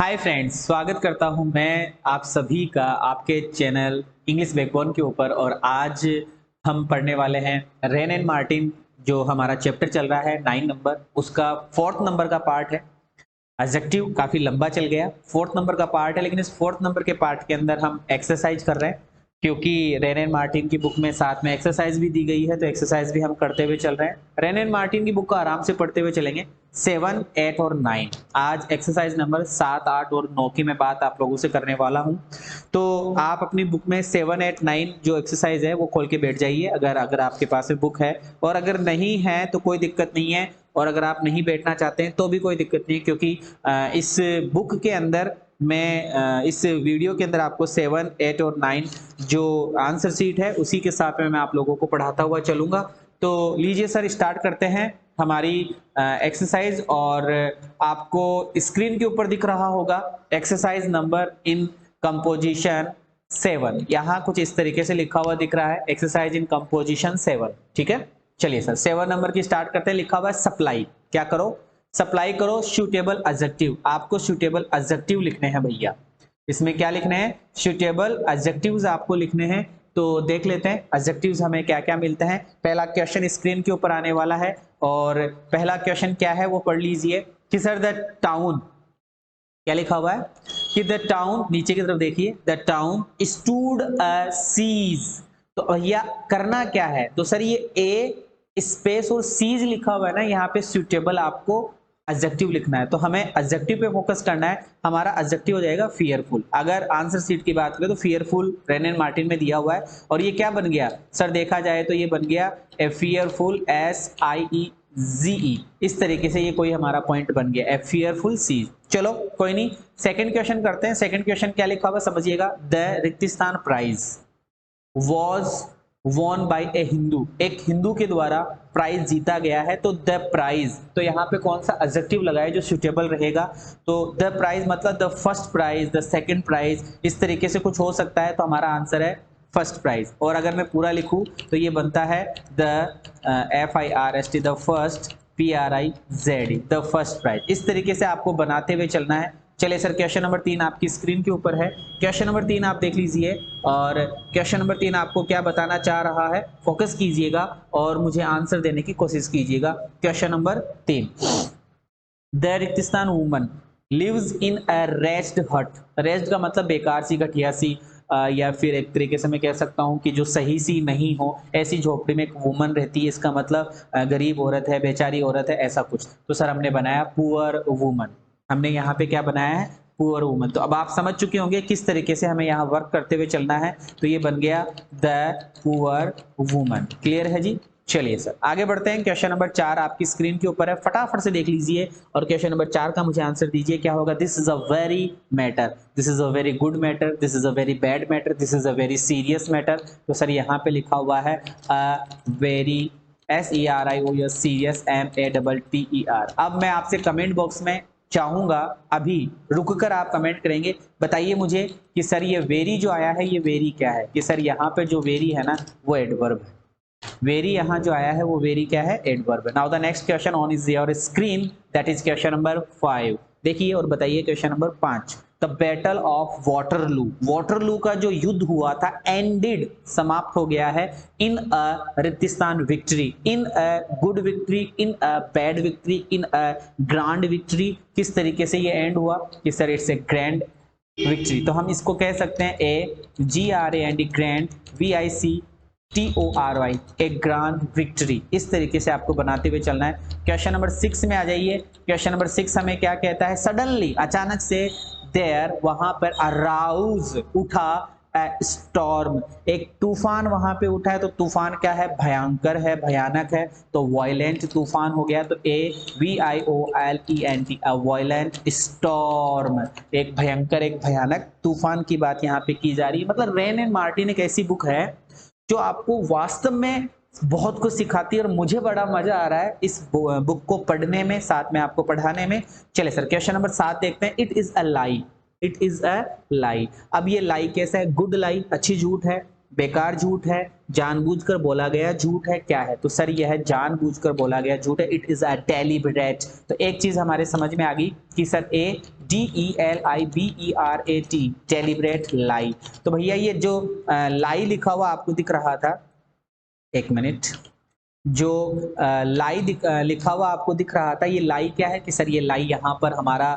Hi friends, स्वागत करता हूं मैं आप सभी का आपके चैनल इंग्लिश बैकबोन के ऊपर। और आज हम पढ़ने वाले हैं रेन एंड मार्टिन, जो हमारा चैप्टर चल रहा है 9 नंबर, उसका 4th नंबर का पार्ट है। एडजेक्टिव काफी लंबा चल गया, 4th नंबर का पार्ट है, लेकिन इस 4th नंबर के पार्ट के अंदर हम एक्सरसाइज कर रहे हैं क्योंकि रेन एंड मार्टिन की बुक में साथ में एक्सरसाइज भी दी गई है, तो एक्सरसाइज भी हम करते हुए चल रहे हैं। रेन एंड मार्टिन की बुक को आराम से पढ़ते हुए चलेंगे। 7, 8 और 9 आज एक्सरसाइज नंबर 7, 8 और 9 की मैं बात आप लोगों से करने वाला हूं। तो आप अपनी बुक में 7, 8, 9 जो एक्सरसाइज है वो खोल के बैठ जाइए, अगर अगर आपके पास में बुक है। और अगर नहीं है तो कोई दिक्कत नहीं है, और अगर आप नहीं बैठना चाहते हैं तो भी कोई दिक्कत नहीं है, क्योंकि इस बुक के अंदर मैं इस वीडियो के अंदर आपको 7, 8 और 9 जो आंसर सीट है उसी के साथ में मैं आप लोगों को पढ़ाता हुआ चलूंगा। तो लीजिए सर, स्टार्ट करते हैं हमारी एक्सरसाइज। और आपको स्क्रीन के ऊपर दिख रहा होगा एक्सरसाइज नंबर इन कंपोजिशन 7। यहाँ कुछ इस तरीके से लिखा हुआ दिख रहा है, एक्सरसाइज इन कंपोजिशन 7। ठीक है, चलिए सर 7 नंबर की स्टार्ट करते हैं। लिखा हुआ है सप्लाई। क्या करो? सप्लाई करो सूटेबल एडजेक्टिव। आपको सूटेबल एडजेक्टिव लिखने हैं भैया। इसमें क्या लिखने हैं? सूटेबल एडजेक्टिव्स आपको लिखने हैं। तो देख लेते हैं एडजेक्टिव्स हमें क्या क्या मिलते हैं। पहला क्वेश्चन स्क्रीन के ऊपर आने वाला है, और पहला क्वेश्चन क्या है वो पढ़ लीजिए कि सर द टाउन, क्या लिखा हुआ है कि द टाउन, नीचे की तरफ देखिए, the town stood a siege. तो भैया करना क्या है? तो सर ये ए स्पेस और सीज लिखा हुआ है ना, यहाँ पे सुटेबल आपको एडजेक्टिव लिखना है। तो हमें एडजेक्टिव पे फोकस करना है। हमारा एडजेक्टिव हो जाएगा फियरफुल। अगर आंसर सीट की बात करें तो फियरफुल रेन एंड मार्टिन में दिया हुआ है, और ये क्या बन गया सर? देखा जाए तो ये बन गया ए फियरफुल, SIEZE। इस तरीके से ये कोई हमारा पॉइंट बन गया, ए फियरफुल सीज। चलो कोई नहीं, सेकंड क्वेश्चन करते हैं। सेकंड क्वेश्चन क्या लिखा हुआ समझिएगा। द रिक्तिस्तान prize was won by a Hindu. एक हिंदू के द्वारा प्राइज जीता गया है। तो द प्राइज, तो यहाँ पे कौन सा एडजेक्टिव लगाए जो सुटेबल रहेगा? तो द प्राइज मतलब the first prize, the second prize, इस तरीके से कुछ हो सकता है। तो हमारा आंसर है फर्स्ट प्राइज। और अगर मैं पूरा लिखूं तो ये बनता है the FIRST, the first, PRIZE, the first prize. इस तरीके से आपको बनाते हुए चलना है। चलिए सर, क्वेश्चन नंबर 3 आपकी स्क्रीन के ऊपर है। क्वेश्चन नंबर 3 आप देख लीजिए, और क्वेश्चन नंबर 3 आपको क्या बताना चाह रहा है, फोकस कीजिएगा और मुझे आंसर देने की कोशिश कीजिएगा। क्वेश्चन नंबर 3, द रिक्तिस्तान woman lives in a rest hut. Rest का मतलब बेकार सी, घटिया सी, या फिर एक तरीके से मैं कह सकता हूं कि जो सही सी नहीं हो, ऐसी झोपड़ी में एक वुमन रहती है। इसका मतलब गरीब औरत है, बेचारी औरत है, ऐसा कुछ। तो सर हमने बनाया पुअर वुमन। हमने यहाँ पे क्या बनाया है? Poor woman. तो अब आप समझ चुके होंगे किस तरीके से हमें यहाँ वर्क करते हुए चलना है। तो ये बन गया द पुअर वुमन। क्लियर है जी? चलिए सर आगे बढ़ते हैं। क्वेश्चन नंबर 4 आपकी स्क्रीन के ऊपर है, फटाफट से देख लीजिए और क्वेश्चन नंबर 4 का मुझे आंसर दीजिए। क्या होगा? This is a very matter, this is a very good matter, this is a very bad matter, this is a very serious matter. तो सर यहाँ पे लिखा हुआ है वेरी, SERIOUS, सीरियस, MATTER। अब मैं आपसे कमेंट बॉक्स में चाहूंगा, अभी रुककर आप कमेंट करेंगे, बताइए मुझे कि सर ये वेरी जो आया है ये वेरी क्या है? कि सर यहाँ पे जो वेरी है ना वो एडवर्ब है। वेरी यहाँ जो आया है वो वेरी क्या है? एडवर्ब है। Now the next question on is your screen, that is question number 5। देखिए और बताइए question number 5, the battle of Waterloo. Waterloo का जो युद्ध हुआ था एंडेड, समाप्त हो गया है, इन अ रिक्तिस्तान victory, in a good victory, in a bad victory, in a grand victory. किस तरीके से ये एंड हुआ? कि sir it's a grand victory. तो हम इसको कह सकते हैं GRAND, ग्रैंड, VICTORY, एक ग्रांड विक्ट्री। इस तरीके से आपको बनाते हुए चलना है। क्वेश्चन नंबर 6 में आ जाइए। क्वेश्चन नंबर 6 हमें क्या कहता है? सडनली, अचानक से, देयर, वहां पर, अराउज, उठा, स्टॉर्म, एक तूफान वहां पे उठा है। तो तूफान क्या है? भयंकर है, भयानक है। तो वायलेंट तूफान हो गया। तो AVIOLENT, अ वायलेंट स्टॉर्म, एक भयंकर, एक भयानक तूफान की बात यहाँ पे की जा रही है। मतलब रेन एंड मार्टिन एक ऐसी बुक है जो आपको वास्तव में बहुत कुछ सिखाती है, और मुझे बड़ा मजा आ रहा है इस बुक को पढ़ने में, साथ में आपको पढ़ाने में। चले सर क्वेश्चन नंबर 7 देखते हैं। It is a lie, it is a lie. अब ये लाई कैसा है? गुड लाई, अच्छी झूठ है। बेकार झूठ है, जानबूझकर बोला गया झूठ है, क्या है? तो सर यह है जानबूझकर बोला गया झूठ है, इट इज अ डेलिबरेट। तो एक चीज हमारे समझ में आ गई कि सर DELIBERAT डेलिबरेट लाई। तो भैया ये जो लाई लिखा हुआ आपको दिख रहा था, एक मिनट, जो लाई लिखा हुआ आपको दिख रहा था, ये लाई क्या है? कि सर ये लाई यहाँ पर हमारा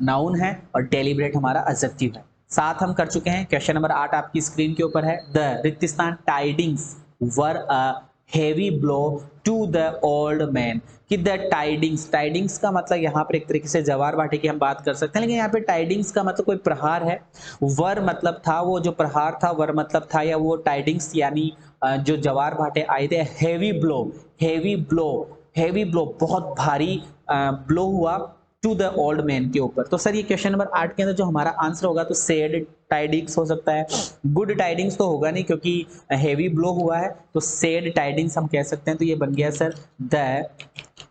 नाउन है और डेलिबरेट हमारा एडजेक्टिव है। 7 हम कर चुके हैं। क्वेश्चन नंबर 8 आपकी स्क्रीन के ऊपर है। द रिक्तिस्तान tidings were a heavy blow to the old man. कि द टाइडिंग्स, टाइडिंग्स का मतलब यहाँ पर एक तरीके से जवार बाटे की हम बात कर सकते हैं, लेकिन यहाँ पे टाइडिंग्स का मतलब कोई प्रहार है। वर मतलब था, वो जो प्रहार था, वर मतलब था, या वो टाइडिंग्स यानी जो जवार भाटे आए थे, heavy blow, heavy blow, heavy blow, बहुत भारी ब्लो हुआ टू द ओल्ड मैन के ऊपर। तो सर ये क्वेश्चन नंबर 8 के अंदर जो हमारा आंसर होगा तो सैड टाइडिंग्स हो सकता है, गुड टाइडिंग्स तो होगा नहीं क्योंकि हेवी ब्लो हुआ है, तो सैड टाइडिंग्स हम कह सकते हैं। तो ये बन गया सर द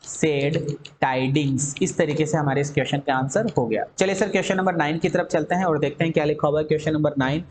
सैड टाइडिंग्स। इस तरीके से हमारे इस क्वेश्चन का आंसर हो गया। चलिए सर क्वेश्चन नंबर 9 की तरफ चलते हैं और देखते हैं क्या लिखा हुआ है क्वेश्चन नंबर 9।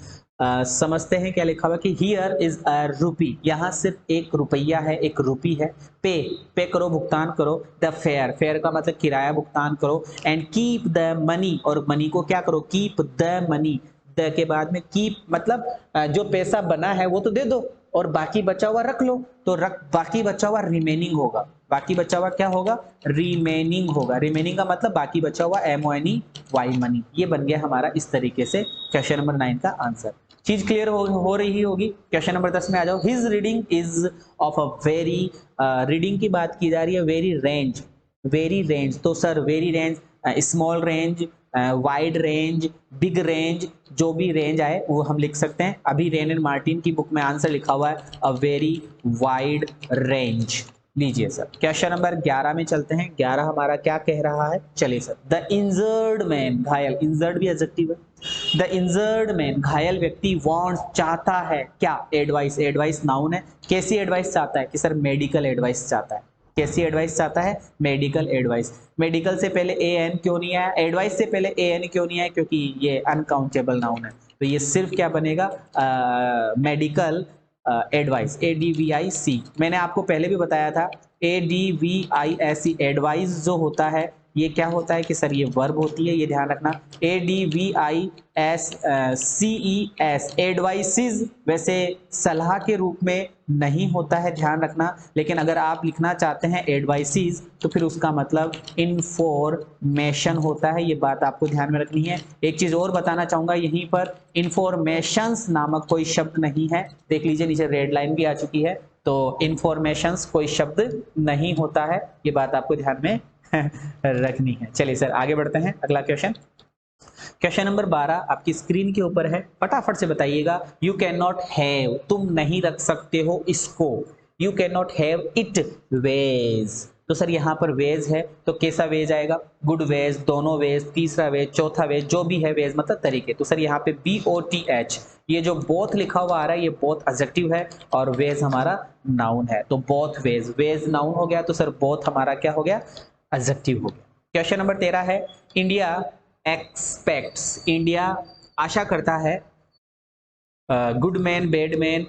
समझते हैं क्या लिखा हुआ कि हियर इज अ रूपी, यहाँ सिर्फ एक रुपया है, एक रूपी है। पे, पे करो, भुगतान करो। द फेयर, फेयर का मतलब किराया भुगतान करो। एंड कीप द मनी, और मनी को क्या करो? Keep the money. द के बाद में कीप मतलब जो पैसा बना है वो तो दे दो और बाकी बचा हुआ रख लो। तो रख, बाकी बचा हुआ रिमेनिंग होगा। बाकी बचा हुआ क्या होगा? रिमेनिंग होगा। रिमेनिंग का मतलब बाकी बचा हुआ MONEY मनी। ये बन गया हमारा इस तरीके से क्वेश्चन नंबर 9 का आंसर। चीज क्लियर हो रही होगी। क्वेश्चन नंबर 10 में आ जाओ। His reading is of a very, reading की बात की जा रही है, वेरी रेंज, वेरी रेंज। तो sir very range, small range, wide range, big range, जो भी रेंज आए वो हम लिख सकते हैं। अभी रेन एंड मार्टिन की बुक में आंसर लिखा हुआ है अ वेरी वाइड रेंज। लीजिए सर क्वेश्चन नंबर 11 में चलते हैं। 11 हमारा क्या कह रहा है? चलिए सर। द इंजर्ड मैन, घायल, इंजर्ड भी एडजेक्टिव है। द इंजर्ड मैन, घायल व्यक्ति, वांट्स, चाहता है क्या? एडवाइस, एडवाइस नाउन है। कैसी एडवाइस चाहता है? कि सर मेडिकल एडवाइस चाहता है। कैसी एडवाइस चाहता है? Medical advice. मेडिकल से पहले AN क्यों नहीं आया? एडवाइस से पहले AN क्यों नहीं आया? क्योंकि ये अनकाउंटेबल नाउन है, तो ये सिर्फ क्या बनेगा? Medical advice, ADVIC। मैंने आपको पहले भी बताया था ADVISE, एडवाइस जो होता है ये क्या होता है? कि सर ये वर्ब होती है, ये ध्यान रखना। ADVISCES, एडवाइसिस वैसे सलाह के रूप में नहीं होता है, ध्यान रखना। लेकिन अगर आप लिखना चाहते हैं एडवाइसिस तो फिर उसका मतलब इंफॉर्मेशन होता है, ये बात आपको ध्यान में रखनी है। एक चीज और बताना चाहूंगा यहीं पर, इंफॉर्मेशंस नामक कोई शब्द नहीं है। देख लीजिए नीचे रेड लाइन भी आ चुकी है, तो इंफॉर्मेशंस कोई शब्द नहीं होता है, ये बात आपको ध्यान में रखनी है। चलिए सर आगे बढ़ते हैं। अगला क्वेश्चन, क्वेश्चन नंबर 12 आपकी स्क्रीन के ऊपर है, फटाफट से बताइएगा। यू कैन नॉट हैव, तुम नहीं रख सकते हो इसको। You can not have it ways. तो सर यहाँ पर वेज है तो कैसा वेज आएगा? गुड वेज, दोनों वेज, तीसरा वेज, चौथा वेज, जो भी है वेज मतलब तरीके। तो सर यहाँ पे BOTH, ये जो बोथ लिखा हुआ आ रहा है ये बोथ एडजेक्टिव है और वेज हमारा नाउन है। तो बोथ वेज, वेज नाउन हो गया तो सर बोथ हमारा क्या हो गया? एडजेक्टिव हो गया। क्वेश्चन नंबर 13 है। इंडिया एक्सपेक्ट्स, इंडिया आशा करता है, गुड मैन, बैड मैन,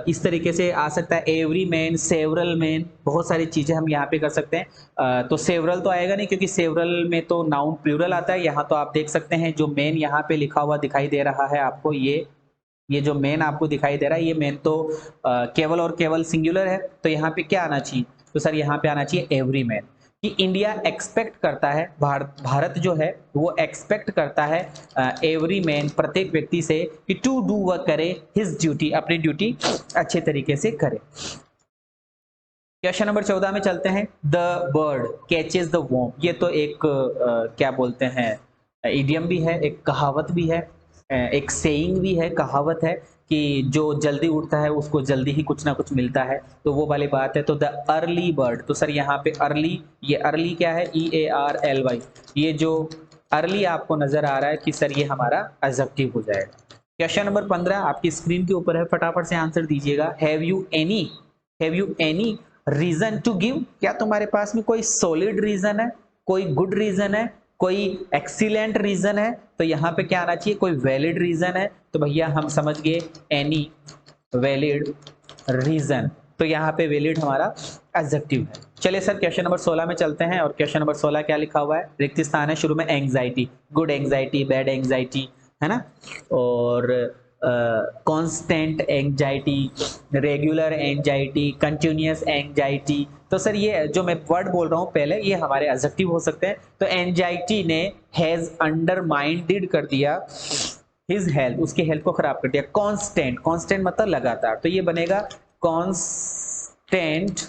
इस तरीके से आ सकता है। एवरी मैन, सेवरल मैन, बहुत सारी चीजें हम यहाँ पे कर सकते हैं। तो सेवरल तो आएगा नहीं क्योंकि सेवरल में तो नाउन प्लूरल आता है। यहाँ तो आप देख सकते हैं जो मैन यहाँ पे लिखा हुआ दिखाई दे रहा है आपको, ये जो मैन आपको दिखाई दे रहा है ये मैन तो केवल और केवल सिंगुलर है। तो यहाँ पे क्या आना चाहिए? तो सर यहाँ पे आना चाहिए एवरी मैन। कि इंडिया एक्सपेक्ट करता है, भारत जो है वो एक्सपेक्ट करता है एवरी मैन, प्रत्येक व्यक्ति से, कि टू डू वह करे हिज ड्यूटी, अपनी ड्यूटी अच्छे तरीके से करे। क्वेश्चन नंबर 14 में चलते हैं। The bird catches the worm, ये तो एक क्या बोलते हैं, इडियम भी है, एक कहावत भी है, एक सेइंग भी है, कहावत है कि जो जल्दी उठता है उसको जल्दी ही कुछ ना कुछ मिलता है, तो वो वाली बात है। तो द अर्ली बर्ड, तो सर यहाँ पे अर्ली, ये अर्ली क्या है? EARLY, ये जो अर्ली आपको नजर आ रहा है कि सर ये हमारा एडजेक्टिव हो जाएगा। क्वेश्चन नंबर 15 आपकी स्क्रीन के ऊपर है, फटाफट से आंसर दीजिएगा। Have you any reason to give, क्या तुम्हारे पास में कोई सॉलिड रीजन है, कोई गुड रीजन है कोई एक्सीलेंट रीजन है तो यहाँ पे क्या आना चाहिए, कोई वैलिड रीजन है तो भैया हम समझ गए एनी वैलिड रीजन, तो यहाँ पे वैलिड हमारा एडजेक्टिव है। चलिए सर क्वेश्चन नंबर 16 में चलते हैं और क्वेश्चन नंबर 16 क्या लिखा हुआ है, रिक्त स्थान है, शुरू में anxiety, good anxiety, bad anxiety, है ना, और constant anxiety, regular anxiety, continuous anxiety. तो सर ये जो मैं वर्ड बोल रहा हूँ पहले ये हमारे एडजेक्टिव हो सकते हैं। तो एंग्जाइटी ने हैज अंडरमाइंड कर दिया हिज हेल्थ, उसकी हेल्थ को खराब कर दिया। कांस्टेंट, कांस्टेंट मतलब लगातार, तो ये बनेगा constant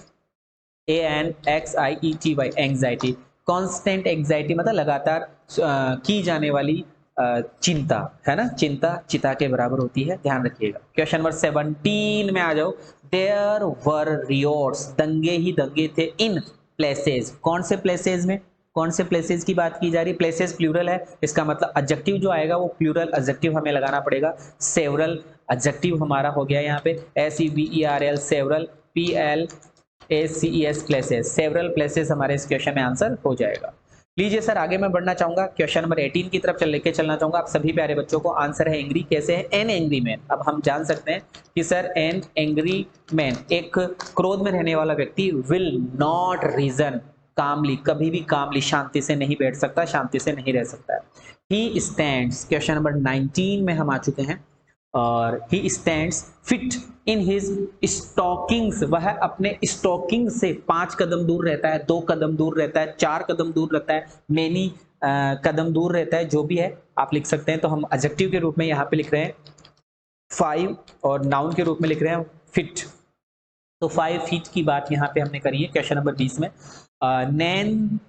ANXIETY anxiety. Constant anxiety मतलब लगातार की जाने वाली चिंता, है ना, चिंता चिता के बराबर होती है, ध्यान रखिएगा। क्वेश्चन नंबर 17 में आ जाओ। देयर वर रियोट्स, दंगे ही दंगे थे, इन प्लेसेस, कौन से प्लेसेस में, कौन से प्लेसेस की बात की जा रही है, प्लेसेस प्लूरल है, इसका मतलब एडजेक्टिव जो आएगा वो प्लूरल एडजेक्टिव हमें लगाना पड़ेगा। सेवरल एडजेक्टिव हमारा हो गया यहाँ पे, SEVERL several, PLACES places, several places हमारे इस क्वेश्चन में आंसर हो जाएगा। लीजिए सर आगे मैं बढ़ना चाहूंगा, क्वेश्चन नंबर 18 की तरफ लेके चलना चाहूंगा आप सभी प्यारे बच्चों को। आंसर है एंग्री, कैसे है, एन एंग्री मैन। अब हम जान सकते हैं कि सर एन एंग्री मैन, एक क्रोध में रहने वाला व्यक्ति, विल नॉट रीजन कामली, कभी भी कामली शांति से नहीं बैठ सकता, शांति से नहीं रह सकता है। ही स्टैंड्स, क्वेश्चन नंबर 19 में हम आ चुके हैं, और he stands fit in his stockings, वह अपने स्टॉकिंग से 5 कदम दूर रहता है, 2 कदम दूर रहता है, 4 कदम दूर रहता है, मेनी कदम दूर रहता है, जो भी है आप लिख सकते हैं। तो हम एडजेक्टिव के रूप में यहाँ पे लिख रहे हैं 5 और नाउन के रूप में लिख रहे हैं फिट। तो 5 फीट की बात यहाँ पे हमने करी है क्वेश्चन नंबर 20 में।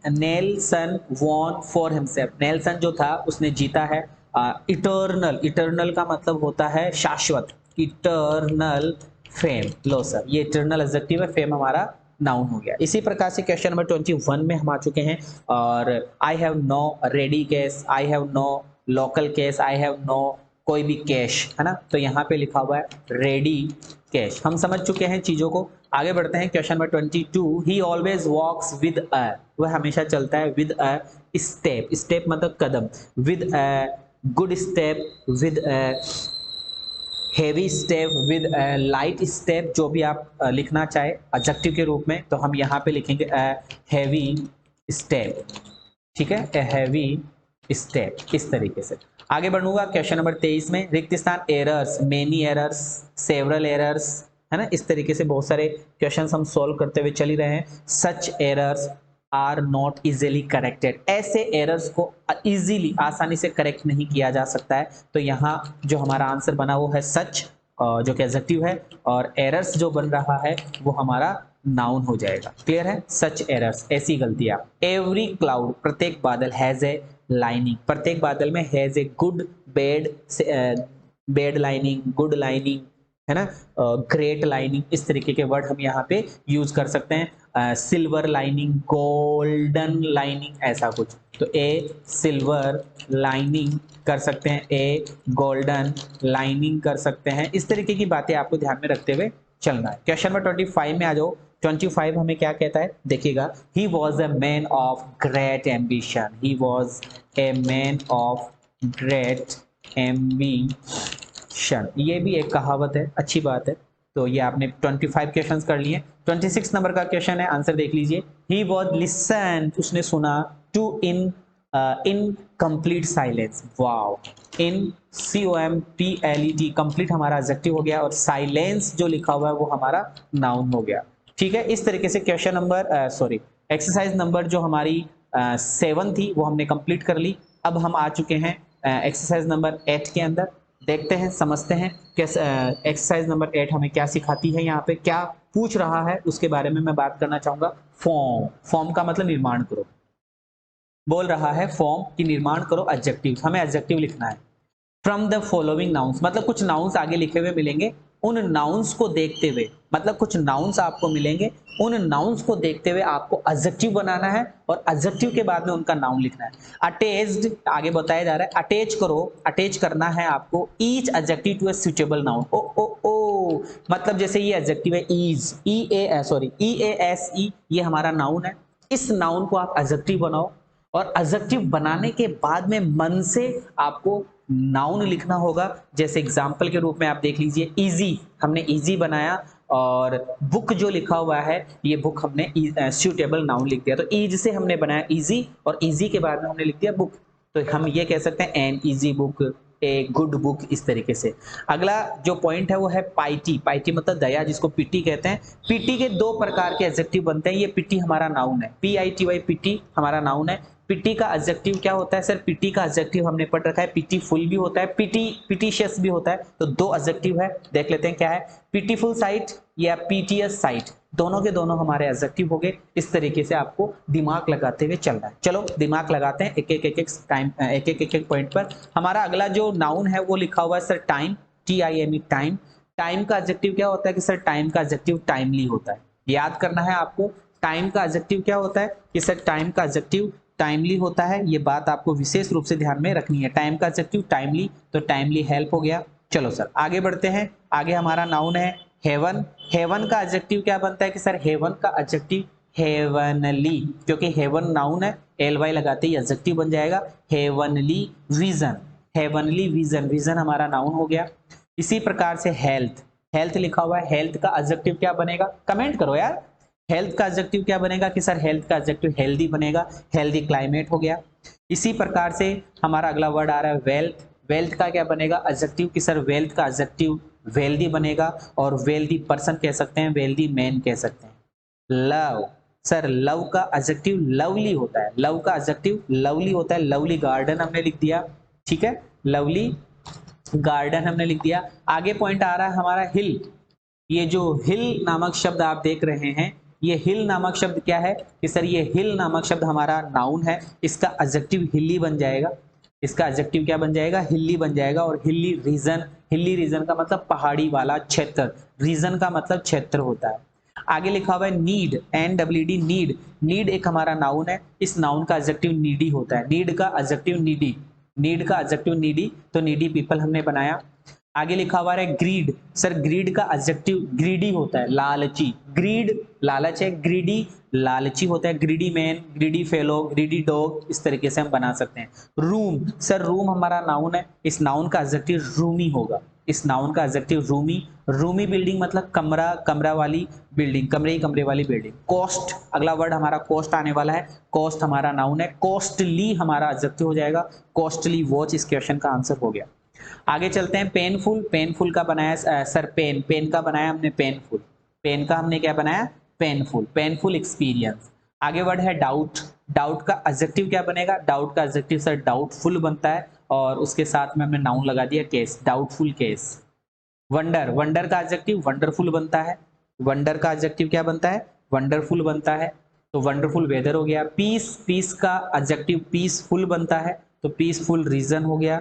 Nelson won for himself, Nelson जो था उसने जीता है इटर्नल, इटर्नल का मतलब होता है शाश्वत, इटर्नल फेम। लो सर ये इटर्नल एडजेक्टिव है, फेम हमारा नाउन हो गया। इसी प्रकार से क्वेश्चन नंबर 21 में हम आ चुके हैं, और I have no ready cash, I have no local cash, I have no कोई भी कैश, है ना, तो यहाँ पे लिखा हुआ है रेडी कैश। हम समझ चुके हैं चीजों को, आगे बढ़ते हैं। Question number 22, he always walks with a, वह हमेशा चलता है विद अ स्टेप, स्टेप मतलब कदम, with a good step, with a heavy step, with a light step, जो भी आप लिखना चाहे एडजेक्टिव के रूप में, तो हम यहाँ पे लिखेंगे अ हेवी स्टेप, ठीक है, ए हैवी स्टेप, इस तरीके से आगे बढ़ूंगा। क्वेश्चन नंबर 23 में रिक्त स्थान, errors, many errors, several errors, है ना, इस तरीके से बहुत सारे क्वेश्चंस हम सॉल्व करते हुए चल ही रहे हैं। Such errors are not easily corrected, ऐसे एरर्स को इजीली आसानी से करेक्ट नहीं किया जा सकता है, तो यहाँ जो हमारा आंसर बना वो है सच, जो कि एडजेक्टिव है, और एरर्स जो बन रहा है वो हमारा नाउन हो जाएगा। क्लियर है, सच एरर्स, ऐसी गलतियां। एवरी क्लाउड, प्रत्येक बादल, हैज ए लाइनिंग, प्रत्येक बादल में has a good bad, bad lining, good lining, है ना, ग्रेट लाइनिंग, इस तरीके के वर्ड हम यहाँ पे यूज कर सकते हैं। सिल्वर लाइनिंग, गोल्डन लाइनिंग, ऐसा कुछ, तो ए सिल्वर लाइनिंग कर सकते हैं, ए गोल्डन लाइनिंग कर सकते हैं, इस तरीके की बातें आपको ध्यान में रखते हुए चलना है। क्वेश्चन नंबर 25 में आ जाओ। 25 हमें क्या कहता है, देखिएगा, he was a man of great ambition, he was a man of great ambition, ये भी एक कहावत है, अच्छी बात है। तो ये आपने 25 क्वेश्चंस कर लिए। 26 नंबर का क्वेश्चन है, आंसर देख लीजिए। ही वॉज लिसन, उसने सुना, to in complete silence, wow, in COMPLET, complete हमारा एडजेक्टिव हो गया, और साइलेंस जो लिखा हुआ है वो हमारा नाउन हो गया। ठीक है, इस तरीके से question number sorry exercise number जो हमारी 7 थी वो हमने कंप्लीट कर ली। अब हम आ चुके हैं एक्सरसाइज नंबर 8 के अंदर, देखते हैं समझते हैं कैसे एक्सरसाइज नंबर 8 हमें क्या सिखाती है, यहाँ पे क्या पूछ रहा है उसके बारे में मैं बात करना चाहूंगा। फॉर्म, फॉर्म का मतलब निर्माण करो, बोल रहा है फॉर्म की निर्माण करो एडजेक्टिव, हमें एडजेक्टिव लिखना है। फ्रॉम द फॉलोइंग नाउन्स, मतलब कुछ नाउन्स आगे लिखे हुए मिलेंगे, उन नाउन्स को देखते हुए, मतलब कुछ नाउन्स आपको मिलेंगे, उन नाउन्स को देखते हुए आपको एडजेक्टिव बनाना है, और एडजेक्टिव के बाद में उनका नाउन लिखना है। अटैच्ड, आगे बताया जा रहा है, अटैच करो, अटैच करना है आपको each adjective to a suitable noun. ओ ओ ओ, मतलब जैसे ये एडजेक्टिव है ईज, EAS, ये हमारा नाउन है, इस नाउन को आप एडजेक्टिव बनाओ, और एडजेक्टिव बनाने के बाद में मन से आपको नाउन लिखना होगा। जैसे एग्जाम्पल के रूप में आप देख लीजिए, इजी, हमने इजी बनाया, और बुक जो लिखा हुआ है ये बुक हमने सूटेबल नाउन लिख दिया। तो ईज से हमने बनाया इजी, और इजी के बाद में हमने लिख दिया बुक। तो हम ये कह सकते हैं an easy book, a good book, इस तरीके से। अगला जो पॉइंट है वो है पाइटी। पाइटी मतलब दया, जिसको पिटी कहते हैं। पिटी के दो प्रकार के एडजेक्टिव बनते हैं। ये पिटी हमारा नाउन है, PITY, पिटी हमारा नाउन है। पिटी का एडजेक्टिव क्या होता है सर? पिटी का एडजेक्टिव हमने पढ़ रखा है, पिटीफुल भी होता है, पिटीशियस भी होता है। तो दो एडजेक्टिव है, देख लेते हैं क्या है। पिटीफुल साइट या पीटीएस साइट, दोनों के दोनों हमारे एडजेक्टिव हो गए। इस तरीके से आपको दिमाग लगाते हुए चलना है। चलो दिमाग लगाते हैं एक एक पॉइंट पर। हमारा अगला जो नाउन है वो लिखा हुआ है sir time, TIME, time. Time का एडजेक्टिव क्या होता है कि सर टाइम का एडजेक्टिव टाइमली होता है। याद करना है आपको, टाइम का एडजेक्टिव क्या होता है कि सर टाइम का एडजेक्टिव टाइमली होता है। ये बात आपको विशेष रूप से ध्यान में रखनी है। टाइम का एडजेक्टिव टाइमली, तो टाइमली हेल्प हो गया। चलो सर आगे बढ़ते हैं। आगे हमारा नाउन है हेवन। हेवन का एडजेक्टिव क्या बनता है कि सर हेवन का एडजेक्टिव हेवनली, क्योंकि हेवन नाउन है, LY लगाते ही एडजेक्टिव बन जाएगा heavenly vision. Heavenly vision, vision हमारा नाउन हो गया। इसी प्रकार से हेल्थ, हेल्थ लिखा हुआ है, हेल्थ का एडजेक्टिव क्या बनेगा? कमेंट करो यार, हेल्थ का एडजेक्टिव क्या बनेगा कि सर हेल्थ का एडजेक्टिव हेल्दी बनेगा, हेल्दी क्लाइमेट हो गया। इसी प्रकार से हमारा अगला वर्ड आ रहा है वेल्थ। वेल्थ का क्या बनेगा एडजेक्टिव कि सर वेल्थ का एडजेक्टिव वेल्दी बनेगा, और वेल्दी पर्सन कह सकते हैं, वेल्दी मैन कह सकते हैं। लव, सर लव का एडजेक्टिव लवली होता है, लव का एडजेक्टिव लवली होता है। लवली गार्डन हमने लिख दिया, ठीक है, लवली गार्डन हमने लिख दिया। आगे पॉइंट आ रहा है हमारा हिल। ये जो हिल नामक शब्द आप देख रहे हैं, ये हिल नामक शब्द क्या है कि सर ये हिल नामक शब्द हमारा नाउन है। इसका एडजेक्टिव हिली बन जाएगा। इसका एडजेक्टिव क्या बन जाएगा? हिली बन जाएगा। और हिली रीजन, हिली रीजन का मतलब पहाड़ी वाला क्षेत्र, रीजन का मतलब क्षेत्र होता है। आगे लिखा हुआ है नीड, NWD, नीड। नीड एक हमारा नाउन है। इस नाउन का एडजेक्टिव नीडी होता है। नीड का एडजेक्टिव नीडी, नीड का एडजेक्टिव नीडी, तो नीडी पीपल हमने बनाया। आगे लिखा हुआ है ग्रीड। सर ग्रीड का एडजेक्टिव ग्रीडी होता है, लालची। ग्रीड लालच है, ग्रीडी लालची होता है। Greedy man, greedy fellow, greedy dog, इस तरीके से हम बना सकते हैं। रूम, सर रूम हमारा नाउन है। इस नाउन का एडजेक्टिव रूमी होगा। इस नाउन का एडजेक्टिव रूमी। रूमी बिल्डिंग मतलब कमरा, कमरा वाली बिल्डिंग, कमरे ही कमरे वाली बिल्डिंग। कॉस्ट, अगला वर्ड हमारा कॉस्ट आने वाला है। कॉस्ट हमारा नाउन है। कॉस्टली हमारा एडजेक्टिव हो जाएगा। कॉस्टली वॉच इस क्वेश्चन का आंसर हो गया। आगे चलते हैं पेनफुल। पेनफुल का बनाया सर पेन, पेन का बनाया हमने पेनफुल। पेन का हमने क्या बनाया? Painful, painful experience. आगे वर्ड है डाउट। डाउट का एडजेक्टिव क्या बनेगा? डाउट का एडजेक्टिव सर डाउटफुल बनता है, और उसके साथ में हमने नाउन लगा दिया case, doubtful case. Wonder, wonder का एडजेक्टिव वंडरफुल बनता है। वंडर का एडजेक्टिव क्या बनता है? वंडरफुल बनता है। तो वंडरफुल वेदर हो गया। पीस, पीस का एडजेक्टिव पीसफुल बनता है, तो पीसफुल रीजन हो गया।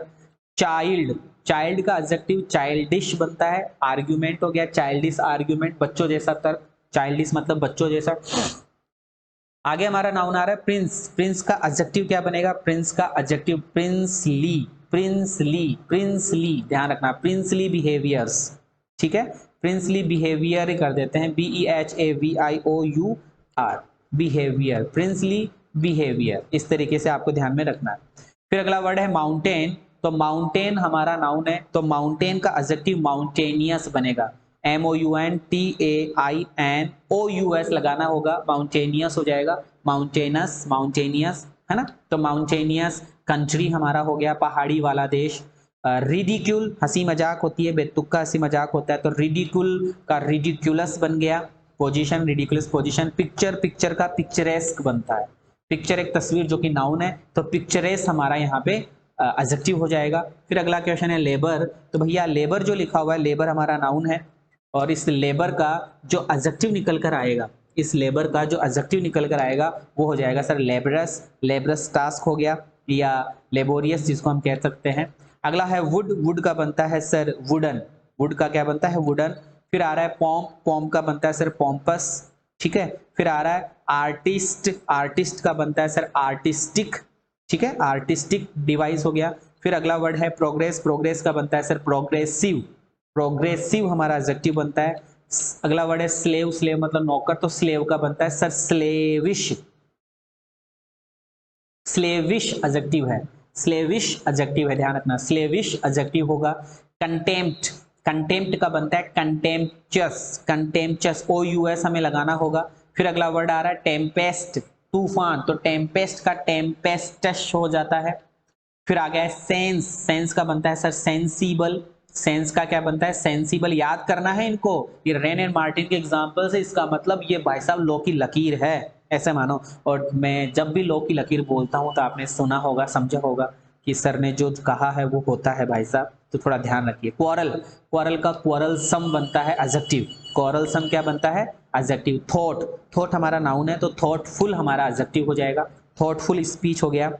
चाइल्ड, चाइल्ड का एडजेक्टिव चाइल्डिश बनता है। आर्ग्यूमेंट हो गया, चाइल्डिश आर्ग्यूमेंट, बच्चों जैसा तर्क। चाइल्डिश मतलब बच्चों जैसा। आगे हमारा नाउन आ रहा है प्रिंस। प्रिंस का एडजेक्टिव क्या बनेगा? प्रिंस का एडजेक्टिव प्रिंसली, प्रिंसली, प्रिंसली, ध्यान रखना, प्रिंसली बिहेवियर्स, ठीक है। प्रिंसली बिहेवियर कर देते हैं, BEHAVIOUR, बिहेवियर, प्रिंसली बिहेवियर, इस तरीके से आपको ध्यान में रखना है। फिर अगला वर्ड है माउंटेन। तो माउंटेन हमारा नाउन है, तो माउंटेन का एडजेक्टिव माउंटेनियस बनेगा। MOUNTAINOUS लगाना होगा, माउंटेनियस हो जाएगा। माउंटेनस, माउंटेनियस, है ना। तो माउंटेनियस कंट्री हमारा हो गया, पहाड़ी वाला देश। रिडिक्यूल, हंसी मजाक होती है, बेतुका हंसी मजाक होता है, तो रिडिक्यूल का रिडिक्यूलस बन गया। Position, ridiculous position. Picture, picture का पिक्चरेस्क बनता है। पिक्चर एक तस्वीर जो कि नाउन है, तो पिक्चरेस हमारा यहाँ पे एडजेक्टिव हो जाएगा। फिर अगला क्वेश्चन है लेबर। तो भैया लेबर जो लिखा हुआ है, लेबर हमारा नाउन है, और इस लेबर का जो एडजेक्टिव निकल कर आएगा, इस लेबर का जो एडजेक्टिव निकल कर आएगा वो हो जाएगा सर लेबरस। लेबरस टास्क हो गया, या लेबोरियस जिसको हम कह सकते हैं। अगला है वुड। वुड का बनता है सर वुडन। वुड का क्या बनता है? वुडन। फिर आ रहा है पॉम्प। पॉम्प का बनता है सर पॉम्पस, ठीक है। फिर आ रहा है आर्टिस्ट। आर्टिस्ट का बनता है सर आर्टिस्टिक, ठीक है, आर्टिस्टिक डिवाइस हो गया। फिर अगला वर्ड है प्रोग्रेस। प्रोग्रेस का बनता है सर प्रोग्रेसिव। प्रोग्रेसिव हमारा एडजेक्टिव बनता है। अगला वर्ड है स्लेव। स्लेव मतलब नौकर, तो स्लेव का बनता है सर स्लेविश। स्लेविश एडजेक्टिव है, स्लेविश एडजेक्टिव है, ध्यान रखना, स्लेविश एडजेक्टिव होगा। कंटेम्प्ट, कंटेम्प्ट का बनता है कंटेम्पचस, कंटेम्पचस, OUS हमें लगाना होगा। फिर अगला वर्ड आ रहा है टेम्पेस्ट, तूफान, तो टेम्पेस्ट का टेम्पेस्टस हो जाता है। फिर आ गया है सेंस, सेंस का बनता है सर सेंसिबल, सेंस का क्या बनता है सेंसिबल, याद करना है इनको, ये रेन एंड मार्टिन के एग्जांपल से, इसका मतलब ये भाई साहब लॉ की लकीर है, ऐसे मानो। और मैं जब भी लॉ की लकीर बोलता हूं तो आपने सुना होगा, समझा होगा कि सर ने जो कहा है वो होता है भाई साहब, तो थोड़ा ध्यान रखिए। क्वारल, क्वारल का क्वारलसम बनता है एडजेक्टिव, क्वारलसम क्या बनता है एडजेक्टिव। थॉट, थॉट हमारा नाउन है तो थॉटफुल हमारा एडजेक्टिव हो जाएगा, थॉटफुल स्पीच हो गया,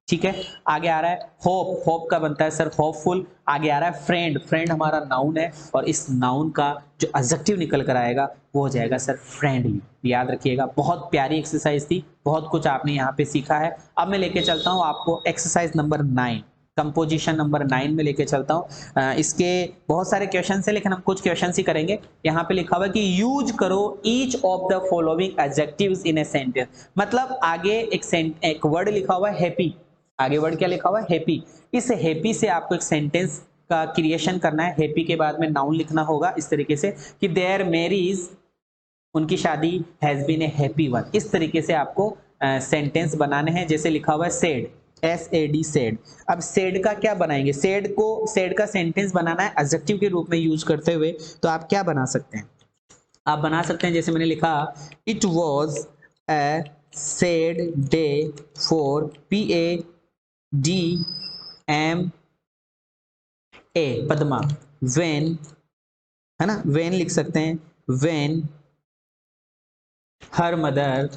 ठीक है। आगे आ रहा है होप, होप का बनता है सर होपफुल। आगे आ रहा है फ्रेंड, फ्रेंड हमारा नाउन है और इस नाउन का जो एडजेक्टिव निकल कर आएगा वो हो जाएगा सर फ्रेंडली, याद रखिएगा। बहुत प्यारी एक्सरसाइज थी, बहुत कुछ आपने यहाँ पे सीखा है। अब मैं लेके चलता हूँ आपको एक्सरसाइज नंबर 9, कंपोजिशन नंबर 9 में लेके चलता हूँ। इसके बहुत सारे क्वेश्चन है लेकिन हम कुछ क्वेश्चन ही करेंगे। यहाँ पे लिखा हुआ है कि यूज करो each of the following adjectives in a sentence, मतलब आगे एक वर्ड लिखा हुआ है हैप्पी, आगे वर्ड क्या लिखा हुआ है हैप्पी, इस हैप्पी से आपको एक सेंटेंस का क्रिएशन करना है। हैप्पी के बाद में नाउन लिखना होगा इस तरीके से कि देयर मैरिज, उनकी शादी, has been a happy one, इस तरीके से आपको सेंटेंस बनाने हैं। जैसे लिखा हुआ है सेड, SAD सेड। अब सेड का क्या बनाएंगे, सेड को, सेड का सेंटेंस बनाना है एडजेक्टिव के रूप में यूज करते हुए, तो आप क्या बना सकते हैं, आप बना सकते हैं जैसे मैंने लिखा it was a sad day for PADMA Padma, when, है ना, वेन लिख सकते हैं, when her mother,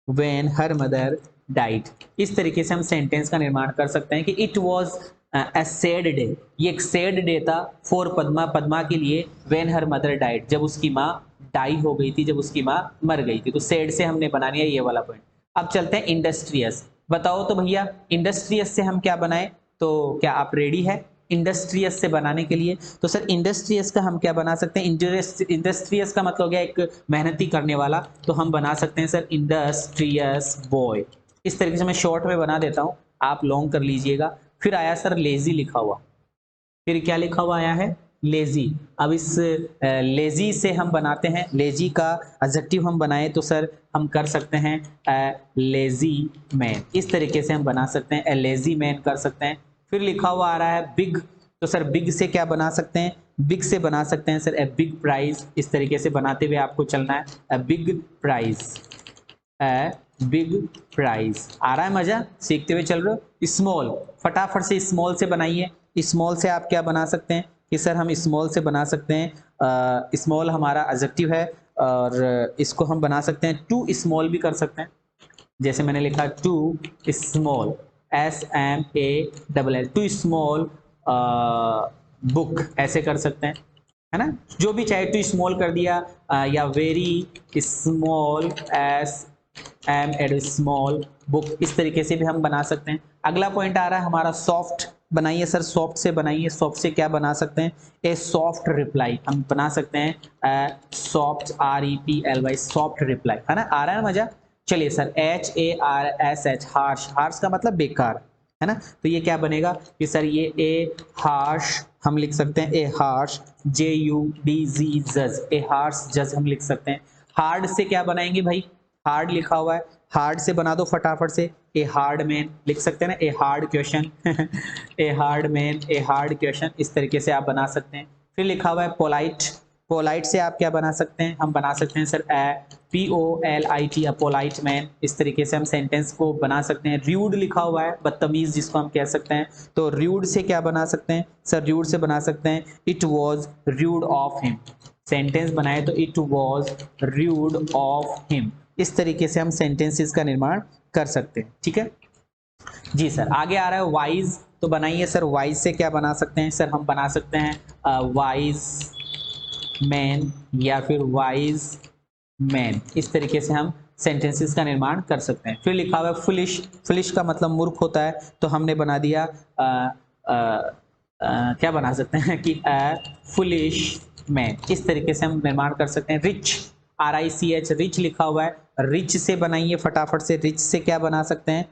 when her mother died. इस तरीके से हम सेंटेंस का निर्माण कर सकते हैं कि it was a sad day, ये एक सैड डे था फॉर पद्मा, पद्मा के लिए, वेन हर मदर डाइड, जब उसकी माँ डाई हो गई थी, जब उसकी माँ मर गई थी। तो सैड से हमने बना लिया ये वाला पॉइंट। अब चलते हैं इंडस्ट्रियस, बताओ तो भैया इंडस्ट्रियस से हम क्या बनाए, तो क्या आप रेडी है इंडस्ट्रियस से बनाने के लिए? तो सर इंडस्ट्रियस का हम क्या बना सकते हैं, इंडस्ट्रियस का मतलब हो गया एक मेहनती करने वाला, तो हम बना सकते हैं सर इंडस्ट्रियस बॉय। इस तरीके से मैं शॉर्ट में बना देता हूं, आप लॉन्ग कर लीजिएगा। फिर आया सर लेजी लिखा हुआ, फिर क्या लिखा हुआ आया है लेजी। अब इस लेजी से हम बनाते हैं, लेजी का एडजेक्टिव हम बनाए तो सर हम कर सकते हैं लेजी मैन, इस तरीके से हम बना सकते हैं लेजी मैन कर सकते हैं। फिर लिखा हुआ आ रहा है बिग, तो सर बिग से क्या बना सकते हैं, बिग से बना सकते हैं सर ए बिग प्राइज, इस तरीके से बनाते हुए आपको चलना है a big prize, a big prize. आ रहा है मजा, सीखते हुए चल रहे हो। स्मॉल, फटाफट से स्मॉल से बनाइए, स्मॉल से आप क्या बना सकते हैं कि सर हम स्मॉल से बना सकते हैं, स्मॉल हमारा एडजेक्टिव है और इसको हम बना सकते हैं टू स्मॉल भी कर सकते हैं। जैसे मैंने लिखा too small, SMALL, too small book, ऐसे कर सकते हैं, है ना, जो भी चाहे टू स्मॉल कर दिया, या वेरी स्मॉल स्मॉल बुक, इस तरीके से भी हम बना सकते हैं। अगला पॉइंट आ रहा है हमारा सॉफ्ट, बनाइए सर सॉफ्ट से बनाइए, सॉफ्ट से क्या बना सकते हैं, ए सॉफ्ट रिप्लाई, हम बना सकते हैं सॉफ्ट REPLY सॉफ्ट रिप्लाई, है ना, आ रहा है मजा। चलिए सर HARSH, हार्श, हार्श का मतलब बेकार, है ना, तो ये क्या बनेगा कि सर ये ए हार्श हम लिख सकते हैं, ए हार्श JUDZ जज, ए हार्श जज हम लिख सकते हैं। हार्ड से क्या बनाएंगे भाई, हार्ड लिखा हुआ है, हार्ड से बना दो फटाफट से, ए हार्ड मैन लिख सकते हैं ना, a hard question a hard man, a hard question, इस तरीके से आप बना सकते हैं। फिर लिखा हुआ है पोलाइट, पोलाइट से आप क्या बना सकते हैं, हम बना सकते हैं सर POLIT पोलाइट मैन, इस तरीके से हम सेंटेंस को बना सकते हैं। र्यूड लिखा हुआ है बदतमीज जिसको हम कह सकते हैं, तो र्यूड से क्या बना सकते हैं सर, र्यूड से बना सकते हैं it was rude of him, sentence बनाए तो it was rude of him, इस तरीके से हम सेंटेंसेस का निर्माण कर सकते हैं, ठीक है जी सर। आगे आ रहा है वाइज, तो बनाइए सर वाइज से क्या बना सकते हैं सर, हम बना सकते हैं वाइज मैन या फिर वाइज मैन, इस तरीके से हम सेंटेंसेस का निर्माण कर सकते हैं। फिर लिखा हुआ है फुलिश, फुलिश का मतलब मूर्ख होता है, तो हमने बना दिया क्या बना सकते हैं कि फुलिश मैन, इस तरीके से हम निर्माण कर सकते हैं। रिच, RICH, रिच लिखा हुआ है, रिच से बनाइए फटाफट से, रिच से क्या बना सकते हैं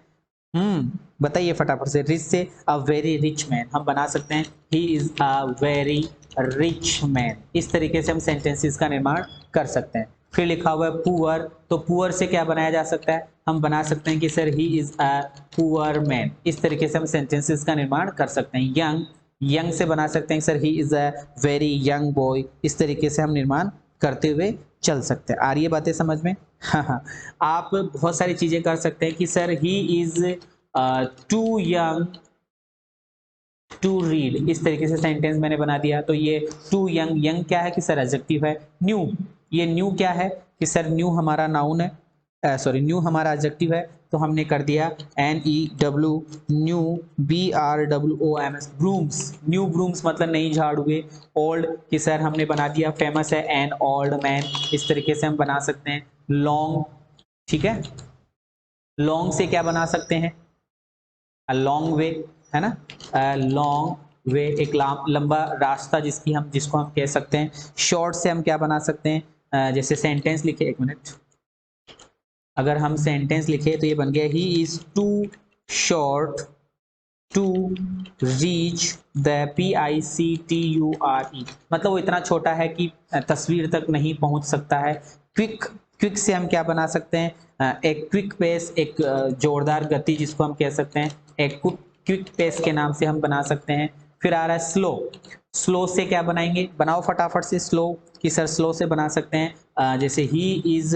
बताइए फटाफट से। रिच से अ वेरी रिच मैन हम बना सकते हैं ही is a very rich man. इस तरीके से हम सेंटेंसेस का निर्माण कर सकते हैं। फिर लिखा हुआ है पुअर, तो पुअर से क्या बनाया जा सकता है? हम बना सकते हैं कि sir he is a poor man. इस तरीके से हम सेंटेंसेस का निर्माण कर सकते हैं। यंग, यंग से बना सकते हैं sir he is a very young boy. इस तरीके से हम निर्माण करते हुए चल सकते हैं। आ रही है बातें समझ में? हाँ, आप बहुत सारी चीजें कर सकते हैं कि sir he is too young to read. इस तरीके से सेंटेंस मैंने बना दिया। तो ये टू यंग, यंग क्या है कि सर एडजेक्टिव है। न्यू, ये न्यू क्या है कि सर न्यू हमारा नाउन है, सॉरी न्यू हमारा एडजेक्टिव है। तो हमने कर दिया NEW, new BROOMS, brooms. New brooms मतलब नई झाड़ुए। ओल्ड कि सर हमने बना दिया फेमस है एन ओल्ड मैन। इस तरीके से हम बना सकते हैं। लॉन्ग, ठीक है, लॉन्ग से क्या बना सकते हैं? अ लॉन्ग वे, है ना, अ लॉन्ग वे एक लंबा रास्ता जिसको हम कह सकते हैं। शॉर्ट से हम क्या बना सकते हैं? जैसे सेंटेंस लिखे, एक मिनट, अगर हम सेंटेंस लिखे तो ये बन गया he is too short to reach the PICTURE, मतलब वो इतना छोटा है कि तस्वीर तक नहीं पहुंच सकता है। क्विक, क्विक से हम क्या बना सकते हैं? एक क्विक पेस, एक जोरदार गति जिसको हम कह सकते हैं, एक क्विक पेस के नाम से हम बना सकते हैं। फिर आ रहा है स्लो, स्लो से क्या बनाएंगे? बनाओ फटाफट से स्लो कि सर स्लो से बना सकते हैं जैसे he is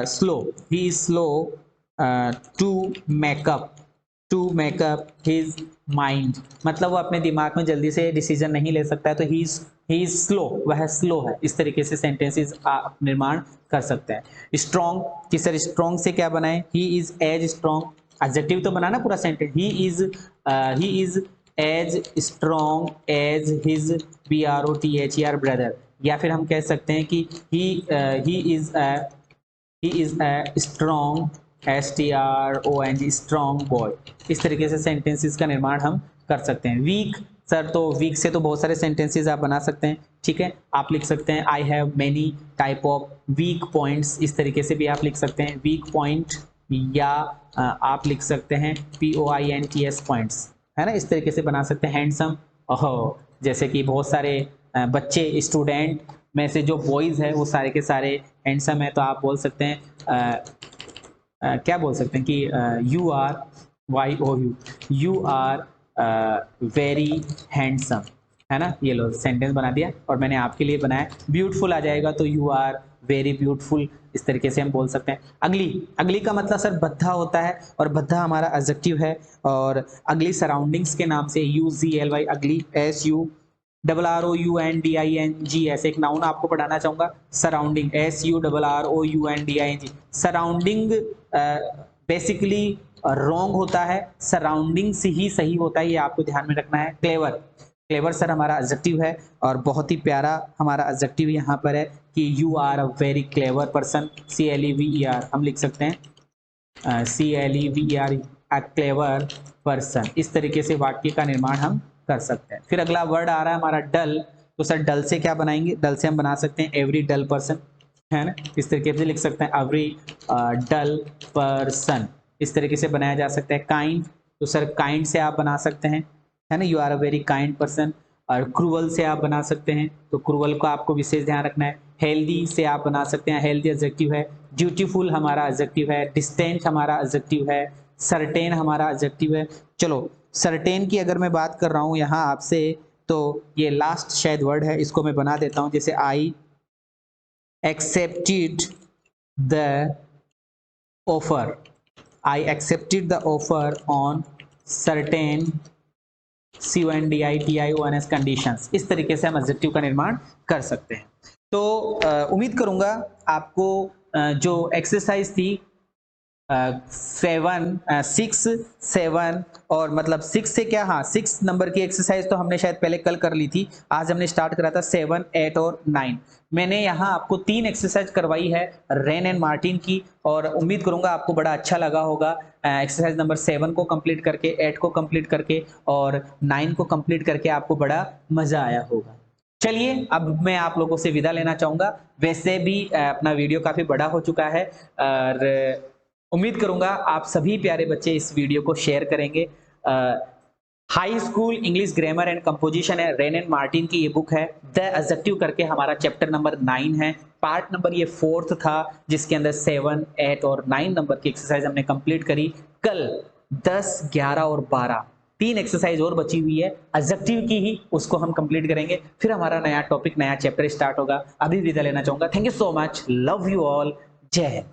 slow, he is slow to make up, to make up his mind, मतलब वो अपने दिमाग में जल्दी से डिसीजन नहीं ले सकता है। तो ही इज स्लो, वह स्लो है। इस तरीके से सेंटेंसेस आप निर्माण कर सकते हैं। स्ट्रॉन्ग कि सर स्ट्रॉन्ग से क्या बनाएं? He is as strong, adjective तो बनाना पूरा sentence. He is as strong as his BROTHER brother. या फिर हम कह सकते हैं कि he is a strong STRONG strong boy. इस तरीके से सेंटेंसेस का निर्माण हम कर सकते हैं। वीक, सर तो वीक से तो बहुत सारे सेंटेंसेस आप बना सकते हैं, ठीक है। आप लिख सकते हैं I have many type of weak points. इस तरीके से भी आप लिख सकते हैं वीक पॉइंट, या आप लिख सकते हैं POINTS पॉइंट्स, है ना। इस तरीके से बना सकते हैं। हैंडसम, ओह, जैसे कि बहुत सारे बच्चे स्टूडेंट में से जो बॉयज है वो सारे के सारे हैंडसम है, तो आप बोल सकते हैं क्या बोल सकते हैं कि यू आर वेरी हैंडसम, है ना। ये लो सेंटेंस बना दिया और मैंने आपके लिए बनाया। ब्यूटीफुल आ जाएगा तो यू आर वेरी ब्यूटीफुल। इस तरीके से हम बोल सकते हैं। अगली, अगली का मतलब सर बद्धा होता है, और बद्धा हमारा एडजेक्टिव है। और अगली सराउंडिंग्स के नाम से UZLY, अगली SURROUNDING, ऐसे एक नाउन आपको पढ़ाना चाहूंगा। Surrounding, SURROUNDING। Surrounding basically wrong होता है, सराउंडिंग से ही सही होता है, ये आपको ध्यान में रखना है। क्लेवर, क्लेवर सर हमारा एडजेक्टिव है, और बहुत ही प्यारा हमारा एडजेक्टिव यहाँ पर है कि you are a very clever person. CLEVER हम लिख सकते हैं, CLEVER, अ क्लेवर पर्सन। इस तरीके से वाक्य का निर्माण हम कर सकते हैं। फिर अगला वर्ड आ रहा है हमारा डल, तो सर डल से क्या बनाएंगे? डल से हम बना सकते हैं एवरी डल पर्सन, है ना। इस तरीके से लिख सकते हैं एवरी डल पर्सन। इस तरीके से बनाया जा सकता है। काइंड, तो सर काइंड से आप बना सकते हैं, है ना, you are a very kind person. और क्रूअल से आप बना सकते हैं, तो क्रूअल को आपको विशेष ध्यान रखना है। हेल्दी से आप बना सकते हैं, हेल्दी एडजेक्टिव है। ब्यूटीफुल हमारा एडजेक्टिव है। डिस्टेंट हमारा एडजेक्टिव है। सर्टेन हमारा एडजेक्टिव है। चलो, सर्टेन की अगर मैं बात कर रहा हूँ यहाँ आपसे, तो ये लास्ट शायद वर्ड है, इसको मैं बना देता हूँ। जैसे I accepted the offer, I accepted the offer on certain CONDITIONS conditions. इस तरीके से हम एडजेक्टिव का निर्माण कर सकते हैं। तो उम्मीद करूंगा आपको जो एक्सरसाइज थी 6 7 और मतलब 6 से क्या, हाँ 6 नंबर की एक्सरसाइज तो हमने शायद पहले कल कर ली थी। आज हमने स्टार्ट करा था 7 8 और 9। मैंने यहाँ आपको 3 एक्सरसाइज करवाई है रेन एंड मार्टिन की, और उम्मीद करूंगा आपको बड़ा अच्छा लगा होगा। एक्सरसाइज नंबर 7 को कंप्लीट करके, 8 को कंप्लीट करके और 9 को कंप्लीट करके आपको बड़ा मजा आया होगा। चलिए अब मैं आप लोगों से विदा लेना चाहूंगा। वैसे भी अपना वीडियो काफी बड़ा हो चुका है, और उम्मीद करूंगा आप सभी प्यारे बच्चे इस वीडियो को शेयर करेंगे। High school English grammar and composition है, रेन एंड मार्टिन की ये बुक है। द एडजेक्टिव करके हमारा चैप्टर नंबर 9 है। पार्ट नंबर ये 4th था, जिसके अंदर 7, 8 और 9 नंबर की एक्सरसाइज हमने कंप्लीट करी। कल 10, 11 और 12 3 एक्सरसाइज और बची हुई है एडजेक्टिव की ही, उसको हम कंप्लीट करेंगे। फिर हमारा नया टॉपिक, नया चैप्टर स्टार्ट होगा। अभी विदा लेना चाहूंगा। Thank you so much, love you all, जय हिंद।